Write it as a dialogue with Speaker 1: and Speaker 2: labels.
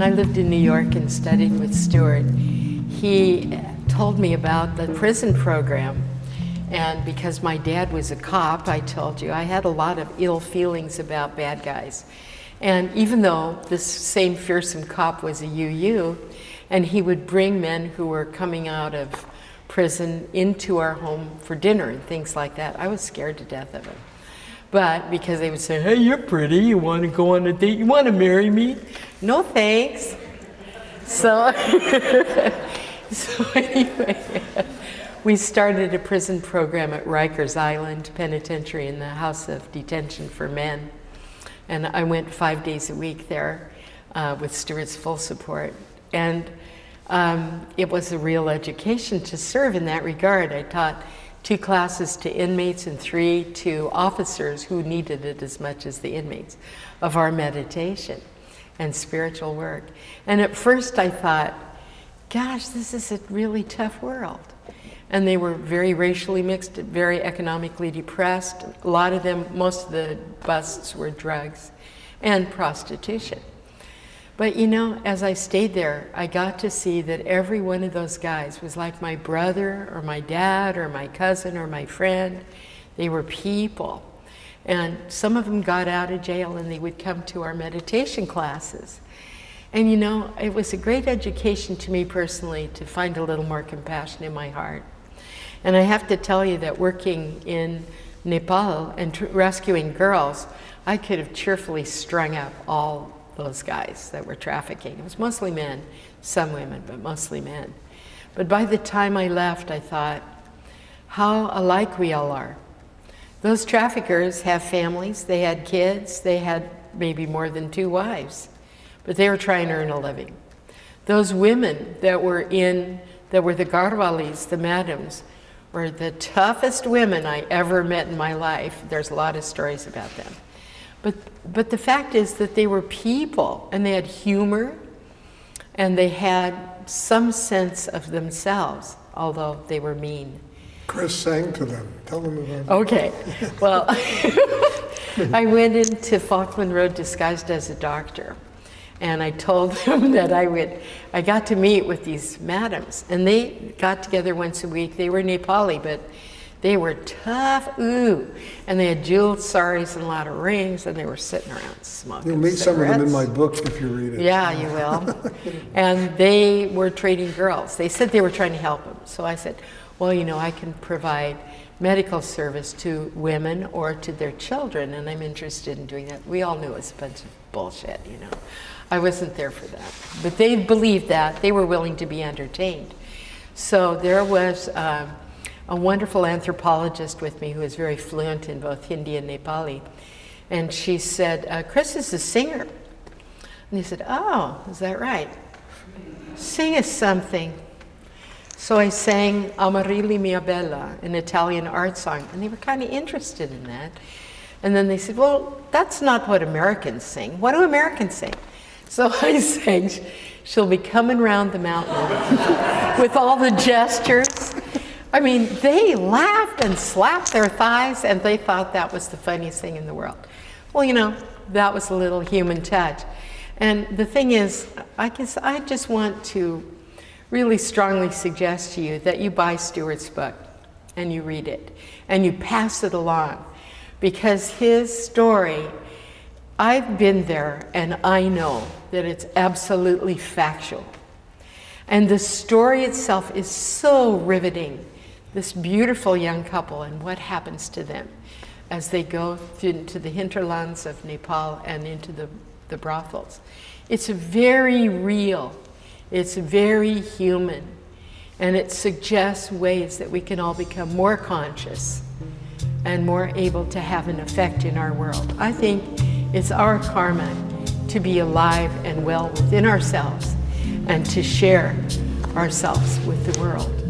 Speaker 1: I lived in New York and studied with Stuart, he told me about the prison program. And because my dad was a cop, I told you, I had a lot of ill feelings about bad guys. And even though this same fearsome cop was a UU, and he would bring men who were coming out of prison into our home for dinner and things like that, I was scared to death of him. But because they would say, hey, you're pretty, you want to go on a date, you want to marry me? No thanks. So, so anyway, we started a prison program at Rikers Island Penitentiary in the House of Detention for Men. And I went 5 days a week there with Stuart's full support. And it was a real education to serve in that regard. I taught 2 classes to inmates and 3 to officers who needed it as much as the inmates of our meditation and spiritual work. And at first I thought, gosh, this is a really tough world. And they were very racially mixed, very economically depressed. A lot of them, most of the busts were drugs and prostitution. But you know, as I stayed there, I got to see that every one of those guys was like my brother or my dad or my cousin or my friend. They were people. And some of them got out of jail and they would come to our meditation classes. And you know, it was a great education to me personally to find a little more compassion in my heart. And I have to tell you that working in Nepal and rescuing girls, I could have cheerfully strung up all those guys that were trafficking. It was mostly men, some women, but mostly men. But by the time I left, I thought, how alike we all are. Those traffickers have families, they had kids, they had maybe more than 2 wives, but they were trying to earn a living. Those women that were the garwalis, the madams, were the toughest women I ever met in my life. There's a lot of stories about them. But the fact is that they were people, and they had humor, and they had some sense of themselves, although they were mean.
Speaker 2: Kris sang to them. Tell them about it.
Speaker 1: Okay. Well, I went into Falkland Road disguised as a doctor, and I told them that I got to meet with these madams, and they got together once a week. They were Nepali, but they were tough, and they had jeweled saris and a lot of rings, and they were sitting around smoking
Speaker 2: You'll meet
Speaker 1: cigarettes.
Speaker 2: some of them in my book if you read it.
Speaker 1: Yeah, you will. And they were trading girls. They said they were trying to help them. So I said, well, you know, I can provide medical service to women or to their children, and I'm interested in doing that. We all knew it was a bunch of bullshit, you know. I wasn't there for that. But they believed that. They were willing to be entertained. So there was a wonderful anthropologist with me who is very fluent in both Hindi and Nepali. And she said, Kris is a singer. And he said, oh, is that right? Sing us something. So I sang Amarilli Mia Bella, an Italian art song. And they were kind of interested in that. And then they said, well, that's not what Americans sing. What do Americans sing? So I sang, she'll be coming round the mountain with all the gestures. I mean, they laughed and slapped their thighs, and they thought that was the funniest thing in the world. Well, you know, that was a little human touch. And the thing is, I guess I just want to really strongly suggest to you that you buy Stuart's book and you read it and you pass it along, because his story, I've been there and I know that it's absolutely factual. And the story itself is so riveting. This beautiful young couple and what happens to them as they go into the hinterlands of Nepal and into the brothels. It's very real, it's very human, and it suggests ways that we can all become more conscious and more able to have an effect in our world. I think it's our karma to be alive and well within ourselves and to share ourselves with the world.